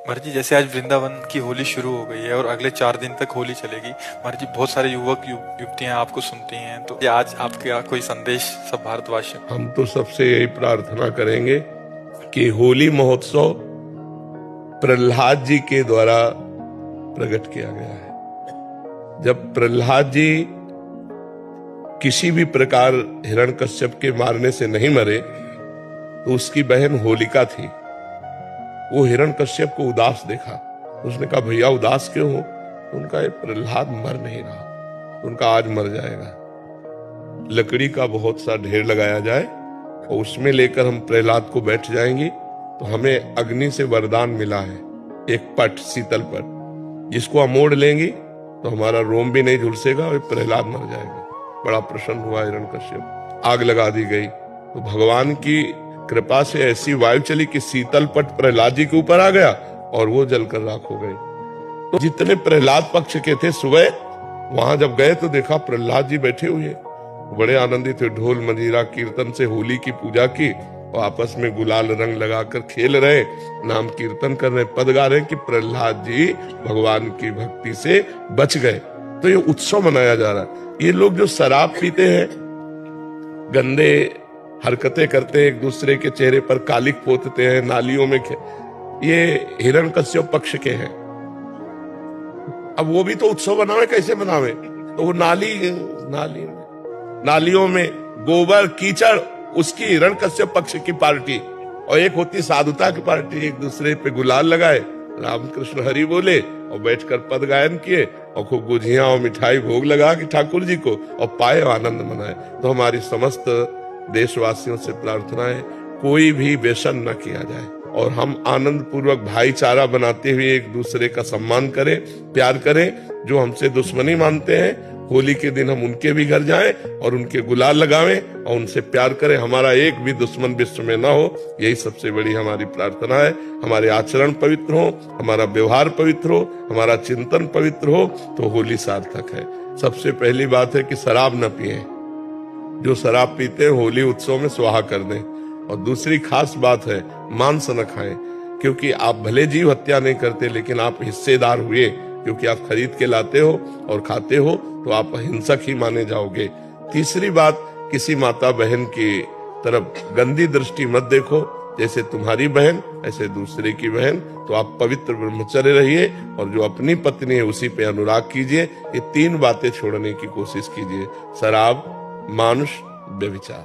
महाराज जी, जैसे आज वृंदावन की होली शुरू हो गई है और अगले 4 दिन तक होली चलेगी। महाराज जी, बहुत सारे युवतियां आपको सुनती हैं, तो ये आज आपका कोई संदेश सब भारतवासियों को? हम तो सबसे यही प्रार्थना करेंगे कि होली महोत्सव प्रहलाद जी के द्वारा प्रकट किया गया है। जब प्रहलाद जी किसी भी प्रकार हिरण्यकश्यप के मारने से नहीं मरे, तो उसकी बहन होलिका थी। वो हिरण्यकश्यप को उदास देखा, उसने कहा भैया उदास क्यों हो? तो उनका ये प्रहलाद मर नहीं रहा, तो उनका आज मर जाएगा। लकड़ी का बहुत सा ढेर लगाया जाए और उसमें लेकर हम प्रहलाद को बैठ जाएंगे, तो हमें अग्नि से वरदान मिला है, एक पट, शीतल पट, जिसको हम मोड़ लेंगे तो हमारा रोम भी नहीं झुलसेगा और प्रहलाद मर जाएगा। बड़ा प्रसन्न हुआ हिरण्यकश्यप। आग लगा दी गई, तो भगवान की कृपा से ऐसी वायु चली कि शीतल पट प्रहलाद जी के ऊपर आ गया और वो जलकर राख हो गई। तो जितने प्रहलाद पक्ष के थे, सुबह वहां जब गए तो देखा प्रहलाद जी बैठे हुए, बड़े आनंदित थे। ढोल मंजीरा कीर्तन से होली की पूजा की और आपस में गुलाल रंग लगाकर खेल रहे, नाम कीर्तन कर रहे, पद गा रहे कि प्रहलाद जी भगवान की भक्ति से बच गए। तो ये उत्सव मनाया जा रहा है। ये लोग जो शराब पीते हैं, गंदे हरकतें करते हैं, एक दूसरे के चेहरे पर कालिक पोतते हैं, नालियों में ये हिरण्यकश्यप पक्ष के हैं। अब वो भी तो उत्सव मनावे, कैसे मनावे? तो वो नालियों में गोबर कीचड़, उसकी हिरण्यकश्यप पक्ष की पार्टी, और एक होती साधुता की पार्टी, एक दूसरे पे गुलाल लगाए, रामकृष्ण हरि बोले और बैठकर पद गायन किए और खूब गुझिया और मिठाई भोग लगा कि ठाकुर जी को और पाए आनंद मनाए। तो हमारी समस्त देशवासियों से प्रार्थना है, कोई भी व्यसन न किया जाए और हम आनंद पूर्वक भाईचारा बनाते हुए एक दूसरे का सम्मान करें, प्यार करें। जो हमसे दुश्मनी मानते हैं, होली के दिन हम उनके भी घर जाएं और उनके गुलाल लगावें और उनसे प्यार करें। हमारा एक भी दुश्मन विश्व में ना हो, यही सबसे बड़ी हमारी प्रार्थना है। हमारे आचरण पवित्र हो, हमारा व्यवहार पवित्र हो, हमारा चिंतन पवित्र हो, तो होली सार्थक है। सबसे पहली बात है कि शराब न पिए, जो शराब पीते हैं होली उत्सव में स्वाहा कर दें। और दूसरी खास बात है, मांस न खाएं, क्योंकि आप भले जीव हत्या नहीं करते, लेकिन आप हिस्सेदार हुए, क्योंकि आप खरीद के लाते हो और खाते हो, तो आप हिंसक ही माने जाओगे। तीसरी बात, किसी माता बहन की तरफ गंदी दृष्टि मत देखो, जैसे तुम्हारी बहन ऐसे दूसरे की बहन। तो आप पवित्र ब्रह्मचर्य रहिए और जो अपनी पत्नी है उसी पे अनुराग कीजिए। ये 3 बातें छोड़ने की कोशिश कीजिए: शराब, मानुष, व्यभिचार।